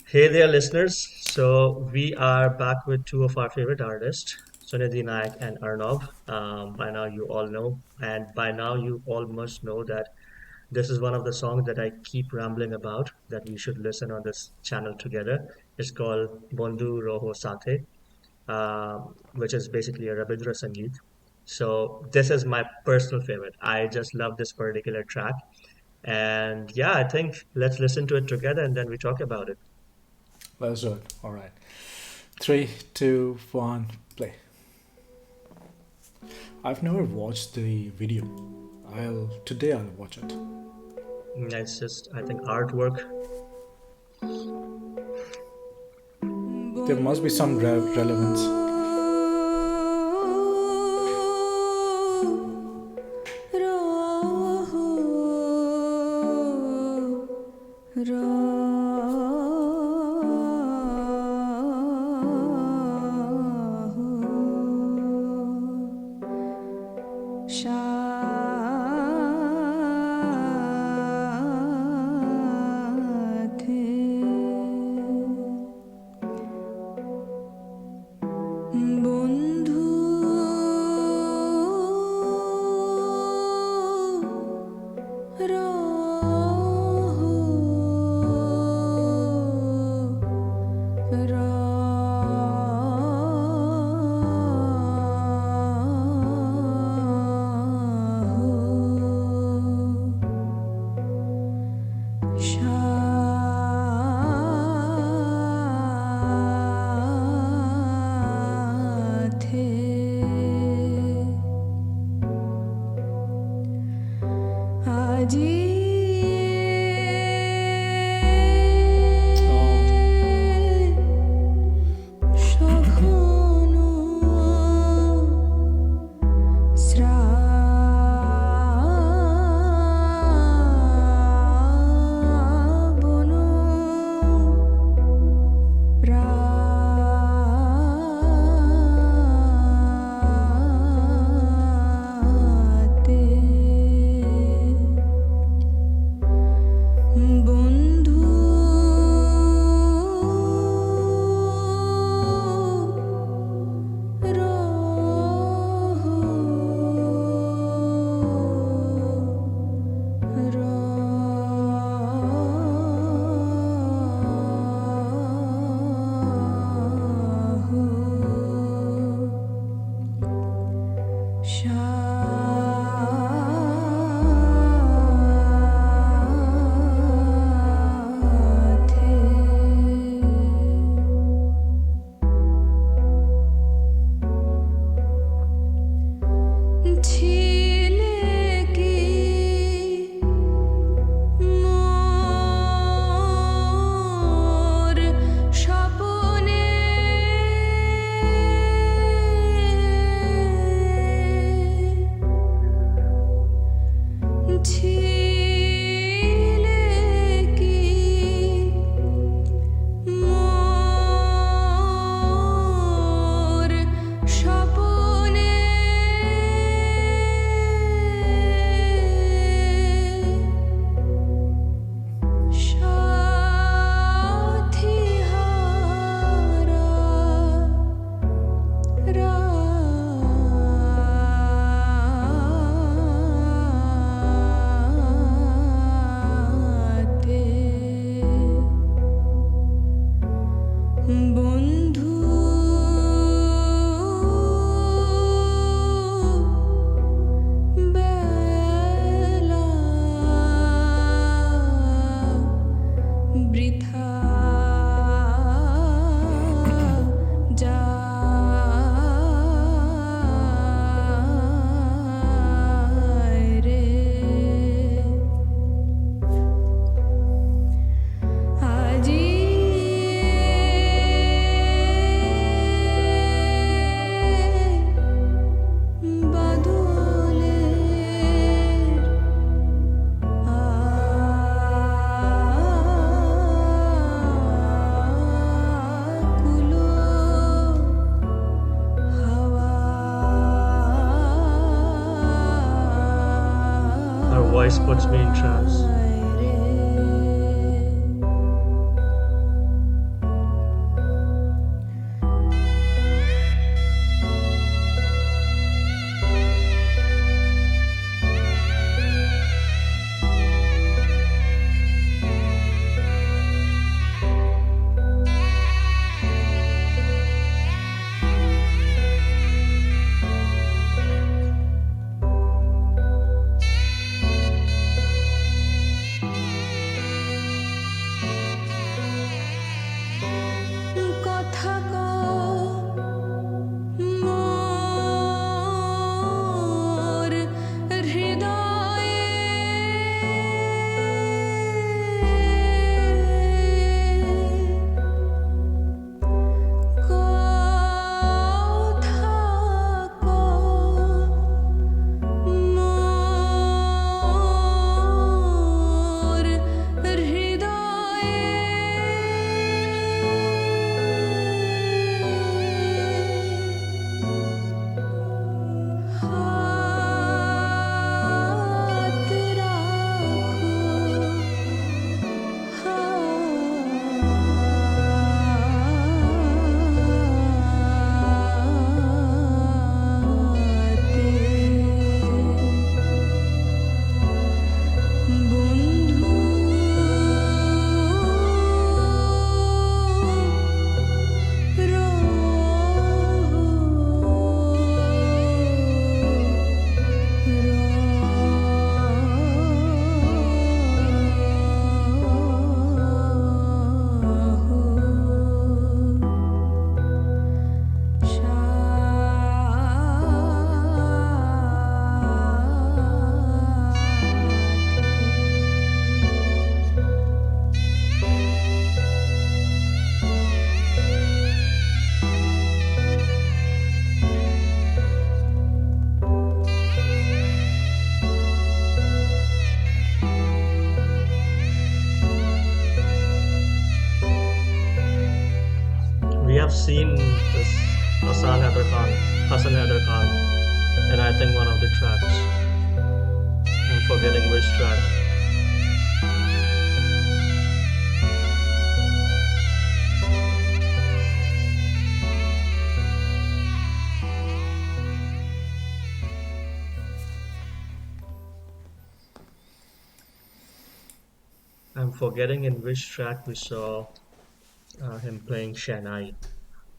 Hey there, listeners. So we are back with two of our favorite artists, Sunidhi Nayak and Arnob. By now you all know, and by now you all must know that this is one of the songs that I keep rambling about that we should listen on this channel together. It's called Bondhu Roho Sathe, which is basically a Rabindra sangit. So this is my personal favorite. I just love this particular track. And yeah, I think let's listen to it together and then we talk about it. Let's do it. All right. Three, two, one, play. I've never watched the video. I'll watch it. It's just, I think, artwork. There must be some relevance. বন্ধু আজি সঘন শ্রাবণ রাতে বন্ধু ছিলে কি মোর স্বপনে ছিলে কি মোর স্বপনে সাথী হারা রাতে বন্ধু বেলা বৃথা যায় রে আজি বাদলের আকুলো Her voice puts me in trance. হাওয়ায় রে seen this Hassan Haider Khan, and I think one of the tracks. I'm forgetting which track. I'm forgetting in which track we saw him playing Shehnai,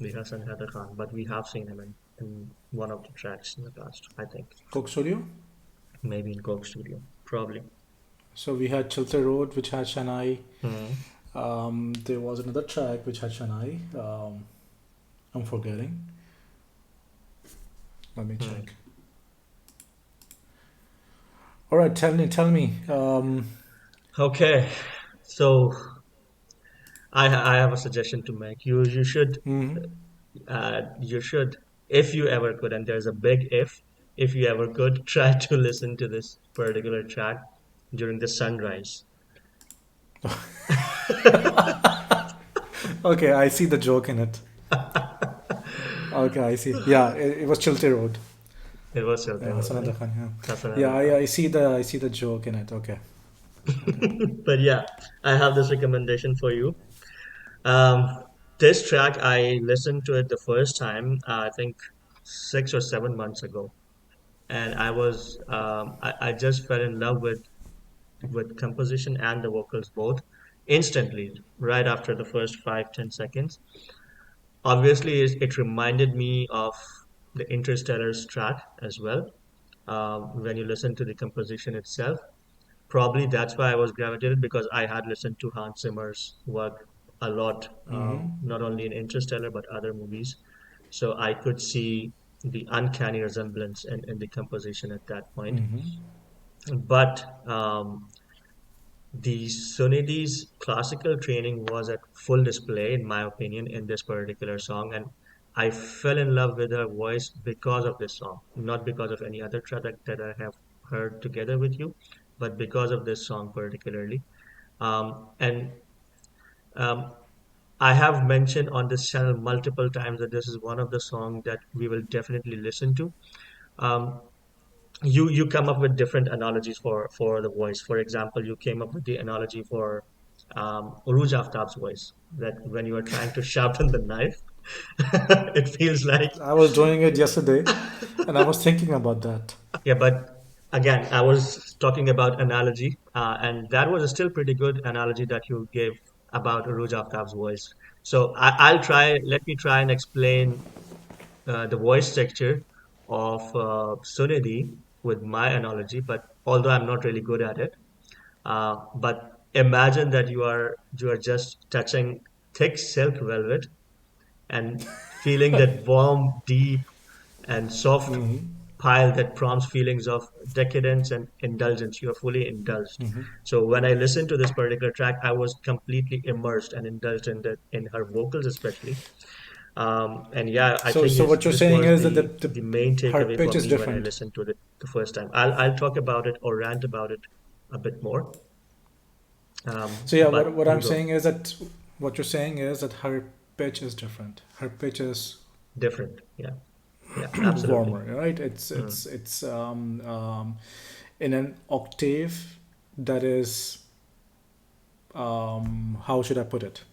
the Hassan Haider Khan, but we have seen him in one of the tracks in the past, I think. Coke Studio. Maybe in Coke Studio. Probably. So we had Chilte Road, which had Shehnai. Hmm. There was another track which had Shehnai. I'm forgetting. Let me Hmm. check. All right, tell me. Okay, so I have a suggestion to make. Mhm. You should, if you ever could, and there's a big if you ever could, try to listen to this particular track during the sunrise. Okay, I see the joke in it. Okay, I see. Yeah, it was Chilte Road. It was Chowdhury, Yeah, Hassan right? Khan. Hassan Yeah, Haider Khan. I see the joke in it. Okay. Okay. But yeah, I have this recommendation for you. Um, this track, I listened to it the first time, I think 6 or 7 months ago, and I just fell in love with composition and the vocals both instantly, right after the first 5-10 seconds. Obviously, it reminded me of the Interstellar's track as well. When you listen to the composition itself, probably that's why I was gravitated because I had listened to Hans Zimmer's work a lot, Mm-hmm. not only in Interstellar but other movies. So I could see the uncanny resemblance in the composition at that point. Mm-hmm. But the Sunidhi's classical training was at full display, in my opinion, in this particular song, and I fell in love with her voice because of this song, not because of any other track that I have heard together with you, but because of this song particularly. And um, I have mentioned on this channel multiple times that this is one of the songs that we will definitely listen to. Um, you come up with different analogies for the voice. For example, you came up with the analogy for Uruj Aftab's voice, that when you are trying to sharpen the knife, it feels like, I was doing it yesterday, and I was thinking about that. yeah. But again, I was talking about analogy, and that was a still pretty good analogy that you gave about Uruj Aftab's voice. So I'll try. Let me try and explain the voice texture of Sunidhi with my analogy, but although I'm not really good at it, but imagine that you are just touching thick silk velvet and feeling that warm, deep, and soft Mm-hmm. pile that prompts feelings of decadence and indulgence. You are fully indulged. Mm-hmm. So when I listened to this particular track, I was completely immersed and indulged in her vocals, especially. And yeah, I think So what you're this saying was is that the main her takeaway for pitch is me when I different. listened to it the first time. I'll talk about it or rant about it a bit more. So yeah, But what you I'm go. saying is that what you're saying is that her pitch is different. Her pitch is Different. Yeah. Yeah, absolutely. warmer, right? Mm. It's in an octave that is how should I put it?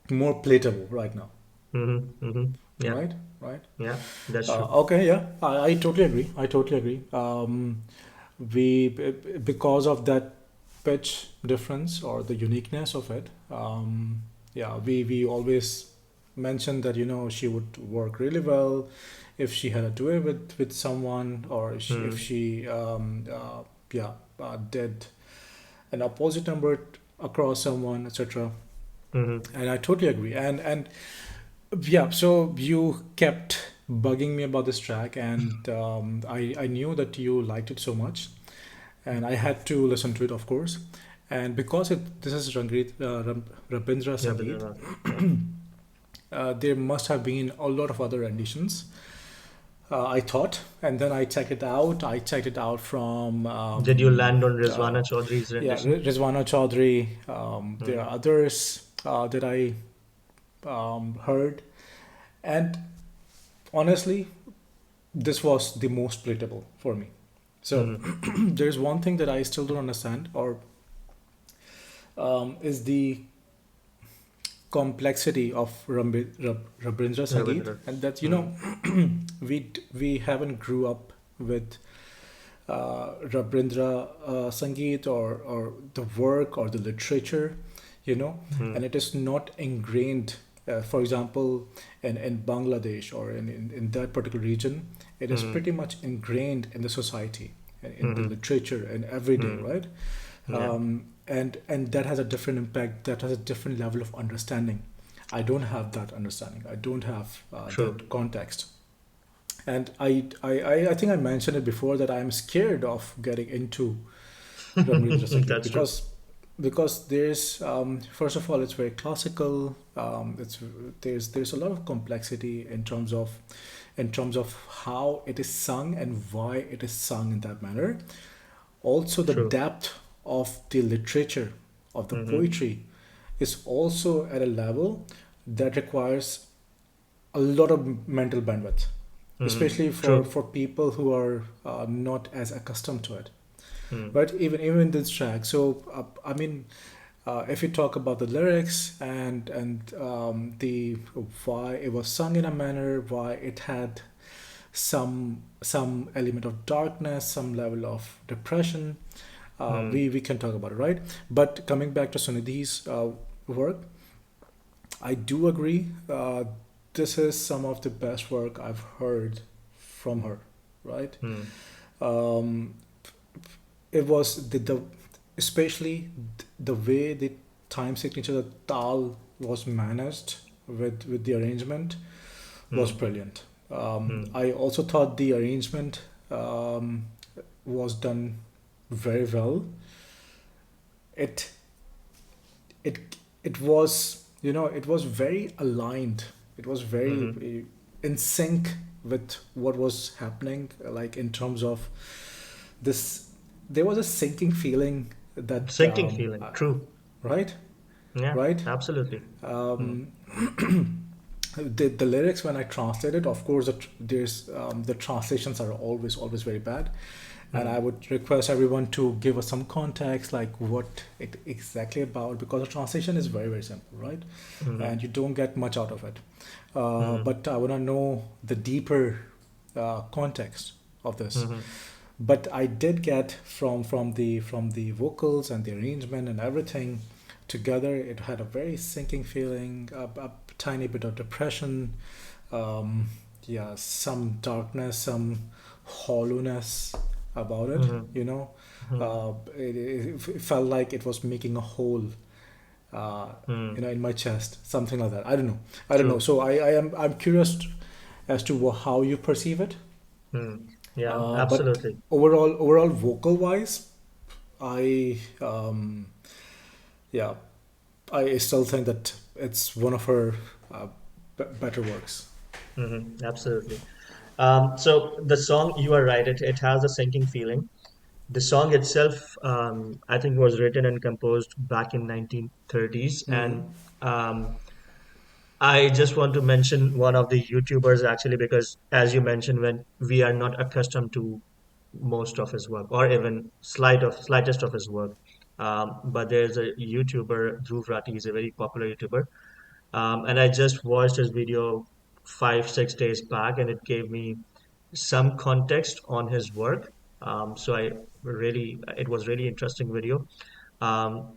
More palatable right now, Mm-hmm. Mm-hmm. Yeah. right? Right. Yeah. That's true. Okay, yeah, I totally agree. I totally agree. Because of that pitch difference or the uniqueness of it, yeah, we always mentioned that she would work really well if she had a duet with someone, or if Mm. she yeah did an opposite number across someone, etc. Mm-hmm. And I totally agree. And yeah, so you kept bugging me about this track, and I knew that you liked it so much, and I had to listen to it, of course. And because this is Rabindra Yeah, Sangit, yeah. there must have been a lot of other renditions. I thought, and then I checked it out. I checked it out from Did you land on Rizwana Chaudhary's yeah, rendition? Rizwana Chaudhary. There Mm. are others that I heard. And honestly, this was the most relatable for me. So Mm-hmm. there's one thing that I still don't understand, or is the complexity of Rabindra Sangit, Ravindra. and that, Mm-hmm. we haven't grew up with Rabindra Sangeet, or the work or the literature, Mm-hmm. and it is not ingrained. For example, in Bangladesh, or in that particular region, it is Mm-hmm. pretty much ingrained in the society, in the Mm-hmm. literature, and every day, Mm-hmm. right? Yeah, And that has a different impact. That has a different level of understanding. I don't have that understanding. I don't have true. that context. And I think I mentioned it before that I'm scared of getting into Rabindra Sangeet, That's true. because there's, first of all, it's very classical. It's there's a lot of complexity in terms of how it is sung and why it is sung in that manner. Also, the True. depth of the literature, of the Mm-hmm. poetry, is also at a level that requires a lot of mental bandwidth, Mm-hmm. especially True. for people who are not as accustomed to it. Mm. But even in this track, so I mean, if you talk about the lyrics, and the why it was sung in a manner, why it had some element of darkness, some level of depression, Mm. we can talk about it, right? But coming back to Sunidhi's work, I do agree. This is some of the best work I've heard from her, right? Mm. Um, it was the especially the way the time signature, the tal was managed with the arrangement was Mm. brilliant. Mm. I also thought the arrangement um, was done very well. It it was, it was very aligned. It was very Mm-hmm. in sync with what was happening, like in terms of this. There was a sinking feeling that Sinking feeling. True. right, Yeah, right. absolutely. Mm. um, the lyrics, when I translated, of course, there's the translations are always very bad, and I Mm. would request everyone to give us some context, like what it exactly about, because the translation is very simple, right? Mm-hmm. And you don't get much out of it. Mm-hmm. But I want to know the deeper context of this. Mm-hmm. But I did get from the vocals and the arrangement and everything together. It had a very sinking feeling, a tiny bit of depression, um, yeah, some darkness, some hollowness about it. Mm-hmm. Mm-hmm. It felt like it was making a hole, Mm. in my chest, something like that. I don't know. I don't know. True. So I'm curious as to how you perceive it. Mm. Yeah, But absolutely. overall vocal wise, I yeah, I still think that it's one of her better works. Mm-hmm. Absolutely. So the song, you are right, it has a sinking feeling. The song itself, I think, was written and composed back in 1930s, and um, I just want to mention one of the YouTubers actually, because as you mentioned, when we are not accustomed to most of his work or even slightest of his work, but there's a YouTuber, Dhruv Rathi, is a very popular YouTuber, and I just watched his video 5 6 days back, and it gave me some context on his work. So it was really interesting video. Um,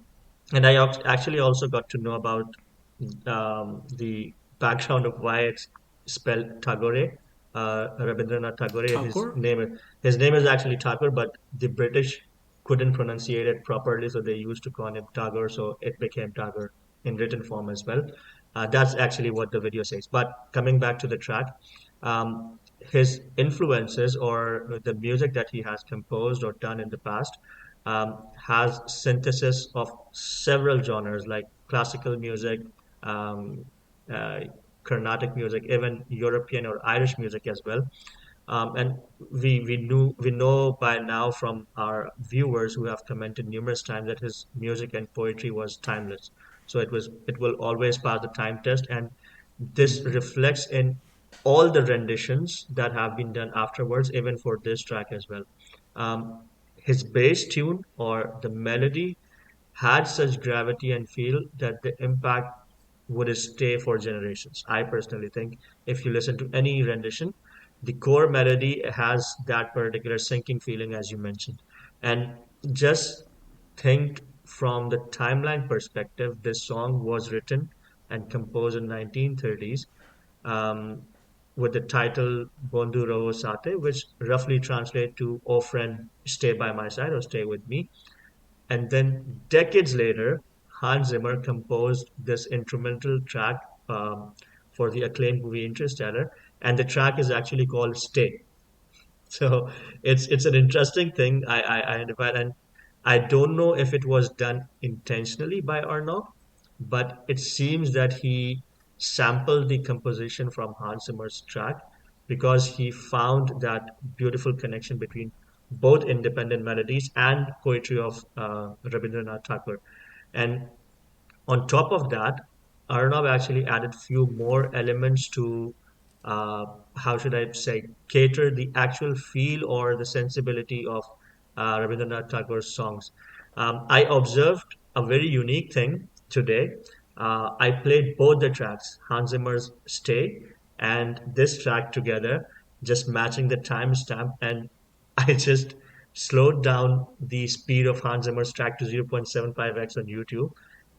and I actually also got to know about the background of why it's spelled Tagore. Rabindranath Tagore. Thakur? His name is actually Tagore, but the British couldn't pronunciate it properly, so they used to call him Tagore, so it became Tagore in written form as well. That's actually what the video says. But coming back to the track, his influences or the music that he has composed or done in the past has synthesis of several genres like classical music, um, uh, Carnatic music, even European or Irish music as well. And we know by now from our viewers who have commented numerous times that his music and poetry was timeless. So it will always pass the time test, and this reflects in all the renditions that have been done afterwards, even for this track as well. His bass tune or the melody had such gravity and feel that the impact would stay for generations. I personally think if you listen to any rendition, the core melody has that particular sinking feeling, as you mentioned. And just think from the timeline perspective, this song was written and composed in 1930s um, with the title Bondhu Roho Sathe, which roughly translates to "Oh friend, stay by my side" or "Stay with me." And then decades later, Hans Zimmer composed this instrumental track for the acclaimed movie Interstellar, and the track is actually called "Stay." So it's an interesting thing. I identified, and I don't know if it was done intentionally by Arnold, but it seems that he sampled the composition from Hans Zimmer's track because he found that beautiful connection between both independent melodies and poetry of Rabindranath Tagore. And on top of that, Arnav actually added few more elements to uh, how should I say cater the actual feel or the sensibility of Rabindranath Tagore's songs. I observed a very unique thing today. I played both the tracks, Hans Zimmer's "Stay" and this track together, just matching the timestamp, and I just slowed down the speed of Hans Zimmer's track to 0.75x on YouTube,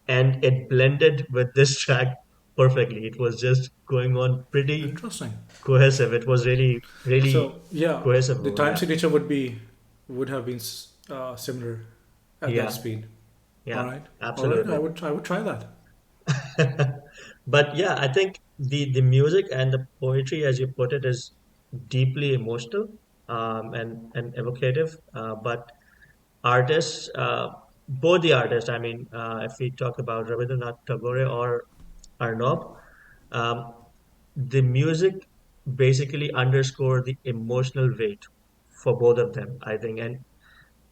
and it blended with this track perfectly. It was just going on pretty Interesting. cohesive. It was really, really So yeah, cohesive. the time Yeah, signature would have been similar at that yeah, speed. All yeah, right, all right. absolutely. I would try that. But yeah, I think the music and the poetry, as you put it, is deeply emotional and evocative. But artists, both the artists, I mean, if we talk about Rabindranath Tagore or Arnob, um, the music basically underscore the emotional weight for both of them, I think, and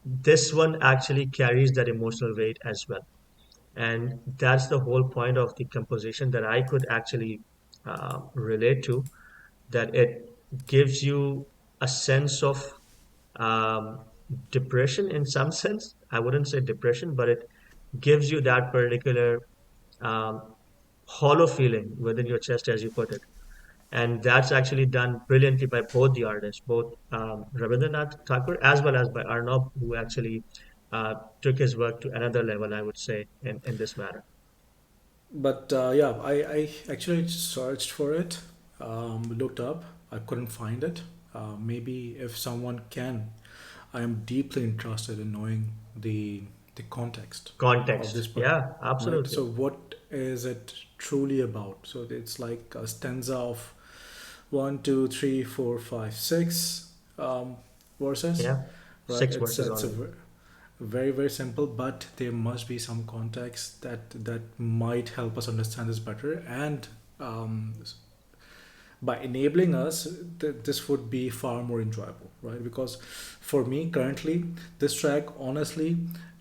this one actually carries that emotional weight as well. And that's the whole point of the composition that I could actually relate to, that it gives you a sense of um, depression in some sense. I wouldn't say depression, but it gives you that particular um, hollow feeling within your chest, as you put it. And that's actually done brilliantly by both the artists, both Rabindranath Tagore as well as by Arnob, who actually took his work to another level, I would say, in this matter. But yeah, I actually searched for it, looked up. I couldn't find it. Maybe if someone can, I am deeply interested in knowing the context of Context. this part, Yeah, right? absolutely. So what is it truly about? So it's like a stanza of one, two, three, four, five, six verses, Yeah. right? Six verses It's a only. very very simple, but there must be some context that might help us understand this better, and um, by enabling us, this would be far more enjoyable, right? Because for me currently, this track, honestly,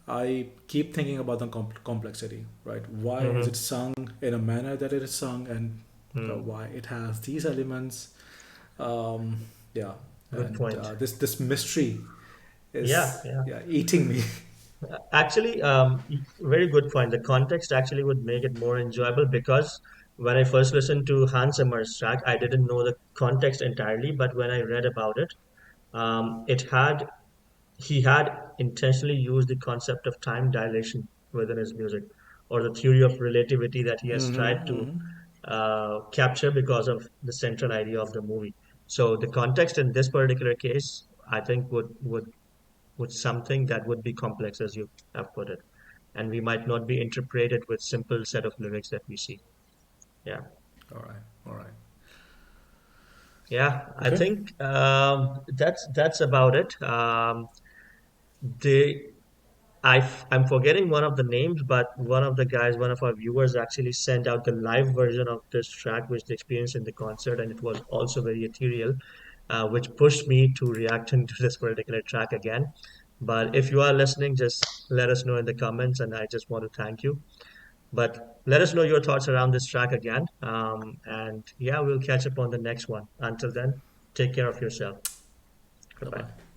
I keep thinking about the complexity, right? Why is it Mm-hmm. sung in a manner that it is sung, and Hmm. why it has these elements. um, yeah, Good and point. this mystery Yeah, is, yeah. yeah, eating me. Actually, very good point. The context actually would make it more enjoyable because when I first listened to Hans Zimmer's track, I didn't know the context entirely, but when I read about it, it had he had intentionally used the concept of time dilation within his music, or the theory of relativity that he has tried to Mm-hmm. capture because of the central idea of the movie. So the context in this particular case, I think, would something that would be complex, as you have put it, and we might not be interpreted with simple set of lyrics that we see. Yeah, All right, all right. yeah. I Okay. think that's about it. The I'm forgetting one of the names, but one of the guys, one of our viewers, actually sent out the live version of this track, which they experienced in the concert, and it was also very ethereal, which pushed me to reacting to this particular track again. But if you are listening, just let us know in the comments, and I just want to thank you. But let us know your thoughts around this track again. And yeah, we'll catch up on the next one. Until then, take care of yourself. Bye Goodbye. bye.